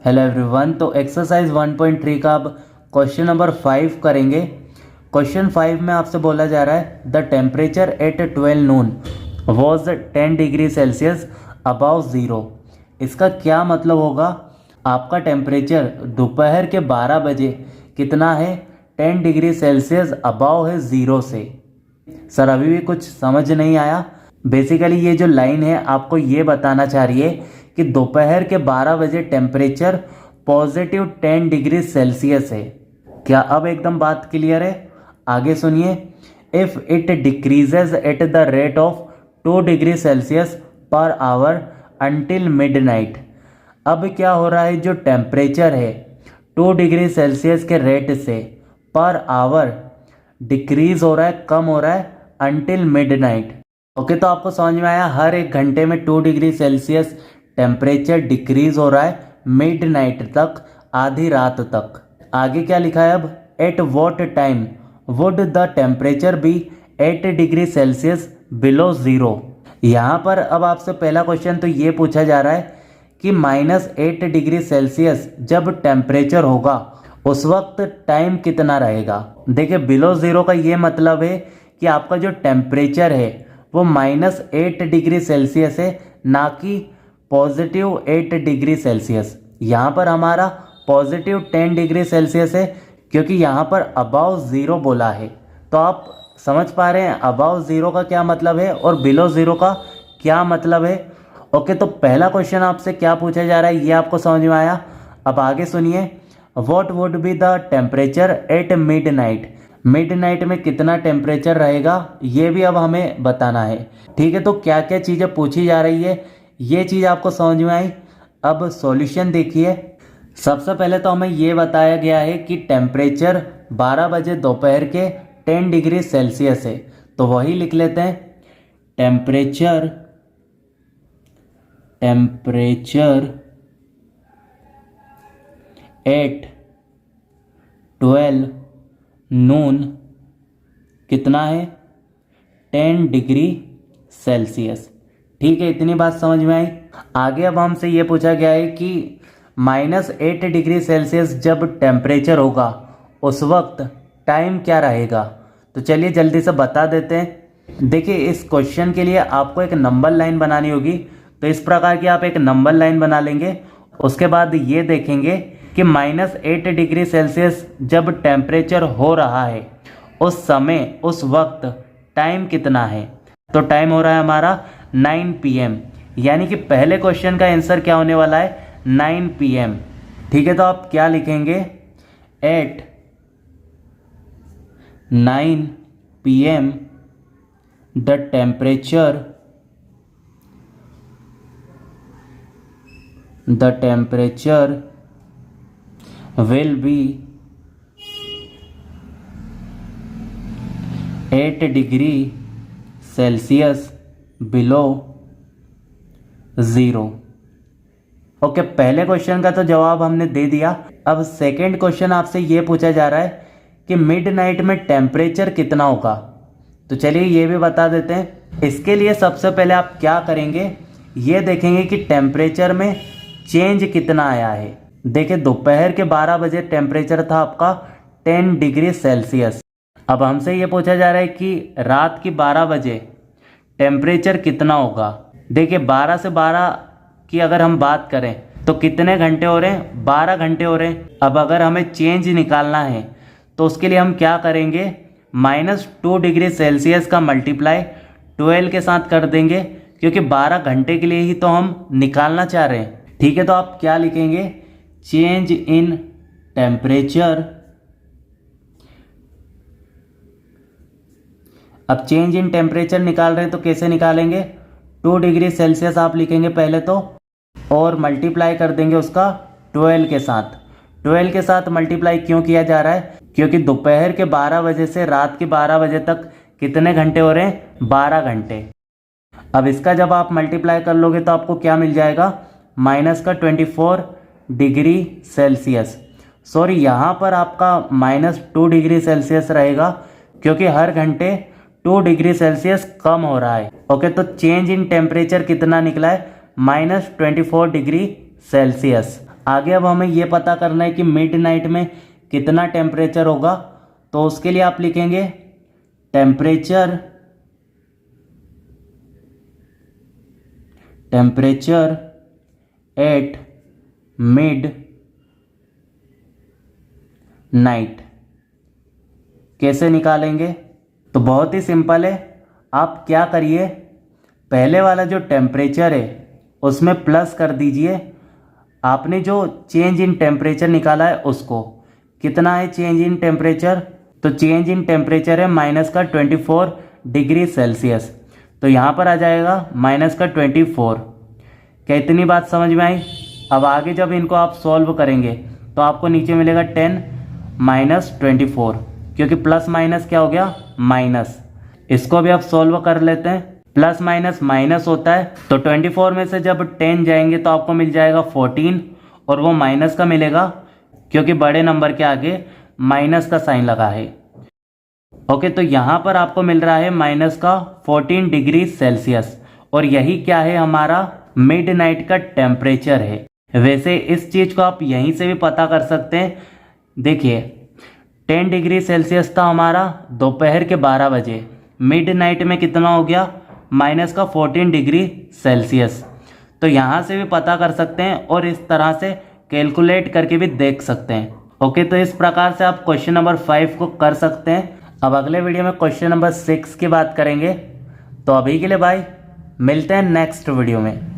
Hello everyone. तो exercise 1.3 का अब क्वेश्चन नंबर 5 करेंगे। क्वेश्चन 5 में आपसे बोला जा रहा है the temperature at 12 Noon was 10 degree Celsius above zero. इसका क्या मतलब होगा? आपका टेम्परेचर दोपहर के 12 बजे कितना है? 10 डिग्री सेल्सियस अबाव है ज़ीरो से। सर अभी भी कुछ समझ नहीं आया। बेसिकली ये जो लाइन है आपको ये बताना चाह रही है कि दोपहर के 12 बजे टेम्परेचर पॉजिटिव 10 डिग्री सेल्सियस है। क्या अब एकदम बात क्लियर है? आगे सुनिए। If it decreases at the rate of 2 degree Celsius per hour until midnight. अब क्या हो रहा है, जो टेम्परेचर है 2 डिग्री सेल्सियस के रेट से पर आवर डिक्रीज हो रहा है, कम हो रहा है अंटिल मिडनाइट। ओके, तो आपको समझ में आया, हर एक घंटे में 2 डिग्री सेल्सियस टेम्परेचर डिक्रीज हो रहा है मिडनाइट तक, आधी रात तक। आगे क्या लिखा है अब? At what time would the temperature be 8 degree Celsius below zero. यहाँ पर अब आपसे पहला क्वेश्चन तो ये पूछा जा रहा है कि -8 डिग्री सेल्सियस जब टेम्परेचर होगा उस वक्त टाइम कितना रहेगा। देखिए, बिलो ज़ीरो का ये मतलब है कि आपका जो टेम्परेचर है वो -8 डिग्री सेल्सियस है, ना कि पॉजिटिव 8 डिग्री सेल्सियस। यहाँ पर हमारा पॉजिटिव 10 डिग्री सेल्सियस है क्योंकि यहाँ पर अबाव ज़ीरो बोला है। तो आप समझ पा रहे हैं अबाव ज़ीरो का क्या मतलब है और बिलो ज़ीरो का क्या मतलब है। ओके, तो पहला क्वेश्चन आपसे क्या पूछा जा रहा है ये आपको समझ में आया। अब आगे सुनिए। What would be the temperature at midnight. Midnight में कितना टेम्परेचर रहेगा ये भी अब हमें बताना है। ठीक है, तो क्या क्या चीज़ें पूछी जा रही है ये चीज़ आपको समझ में आई। अब सॉल्यूशन देखिए। सबसे पहले तो हमें ये बताया गया है कि टेम्परेचर 12 बजे दोपहर के 10 डिग्री सेल्सियस है, तो वही लिख लेते हैं। टेम्परेचर एट 12 नून कितना है? 10 डिग्री सेल्सियस। ठीक है, इतनी बात समझ में आई। आगे अब हमसे ये पूछा गया है कि -8 डिग्री सेल्सियस जब टेम्परेचर होगा उस वक्त टाइम क्या रहेगा। तो चलिए जल्दी से बता देते हैं। देखिए, इस क्वेश्चन के लिए आपको एक नंबर लाइन बनानी होगी। तो इस प्रकार की आप एक नंबर लाइन बना लेंगे। उसके बाद ये देखेंगे कि -8 डिग्री सेल्सियस जब टेम्परेचर हो रहा है उस समय, उस वक्त टाइम कितना है। तो टाइम हो रहा है हमारा 9 PM, यानी कि पहले क्वेश्चन का आंसर क्या होने वाला है? 9 PM। ठीक है, तो आप क्या लिखेंगे? At 9 PM the temperature will be 8 degree Celsius below zero. Okay, पहले क्वेश्चन का तो जवाब हमने दे दिया। अब सेकंड क्वेश्चन आपसे ये पूछा जा रहा है कि मिडनाइट में टेम्परेचर कितना होगा। तो चलिए ये भी बता देते हैं। इसके लिए सबसे पहले आप क्या करेंगे, ये देखेंगे कि टेम्परेचर में चेंज कितना आया है। देखिए, दोपहर के 12 बजे टेम्परेचर था आपका 10 डिग्री सेल्सियस। अब हमसे ये पूछा जा रहा है कि रात की 12 बजे टेम्परेचर कितना होगा। देखिए, 12 से 12 की अगर हम बात करें तो कितने घंटे हो रहे हैं? 12 घंटे हो रहे हैं। अब अगर हमें चेंज निकालना है तो उसके लिए हम क्या करेंगे? -2 डिग्री सेल्सियस का मल्टीप्लाई 12 के साथ कर देंगे, क्योंकि 12 घंटे के लिए ही तो हम निकालना चाह रहे हैं। ठीक है, तो आप क्या लिखेंगे? Change in temperature. अब चेंज इन टेम्परेचर निकाल रहे हैं तो कैसे निकालेंगे? 2 डिग्री सेल्सियस आप लिखेंगे पहले तो, और मल्टीप्लाई कर देंगे उसका 12 के साथ। 12 के साथ मल्टीप्लाई क्यों किया जा रहा है? क्योंकि दोपहर के 12 बजे से रात के 12 बजे तक कितने घंटे हो रहे हैं? 12 घंटे। अब इसका जब आप मल्टीप्लाई कर लोगे तो आपको क्या मिल जाएगा? -24 डिग्री सेल्सियस। सॉरी, यहाँ पर आपका -2 डिग्री सेल्सियस रहेगा क्योंकि हर घंटे 2 डिग्री सेल्सियस कम हो रहा है। ओके, तो चेंज इन टेम्परेचर कितना निकला है? -24 डिग्री सेल्सियस। आगे अब हमें ये पता करना है कि मिडनाइट में कितना टेम्परेचर होगा। तो उसके लिए आप लिखेंगे टेम्परेचर एट मिड नाइट। कैसे निकालेंगे? तो बहुत ही सिंपल है। आप क्या करिए, पहले वाला जो टेम्परेचर है उसमें प्लस कर दीजिए आपने जो चेंज इन टेम्परेचर निकाला है उसको। कितना है चेंज इन टेम्परेचर? तो चेंज इन टेम्परेचर है -24 डिग्री सेल्सियस। तो यहाँ पर आ जाएगा -24। क्या इतनी बात समझ में आई? अब आगे जब इनको आप सॉल्व करेंगे तो आपको नीचे मिलेगा 10 -24, क्योंकि प्लस माइनस क्या हो गया? माइनस। इसको भी आप सॉल्व कर लेते हैं। प्लस माइनस माइनस होता है, तो 24 में से जब 10 जाएंगे तो आपको मिल जाएगा 14, और वो माइनस का मिलेगा क्योंकि बड़े नंबर के आगे माइनस का साइन लगा है। ओके, तो यहाँ पर आपको मिल रहा है -14 डिग्री सेल्सियस, और यही क्या है? हमारा मिडनाइट का टेम्परेचर है। वैसे इस चीज़ को आप यहीं से भी पता कर सकते हैं। देखिए 10 डिग्री सेल्सियस था हमारा दोपहर के 12 बजे, मिडनाइट में कितना हो गया? -14 डिग्री सेल्सियस। तो यहाँ से भी पता कर सकते हैं और इस तरह से कैलकुलेट करके भी देख सकते हैं। ओके, तो इस प्रकार से आप क्वेश्चन नंबर 5 को कर सकते हैं। अब अगले वीडियो में क्वेश्चन नंबर 6 की बात करेंगे। तो अभी के लिए बाय, मिलते हैं नेक्स्ट वीडियो में।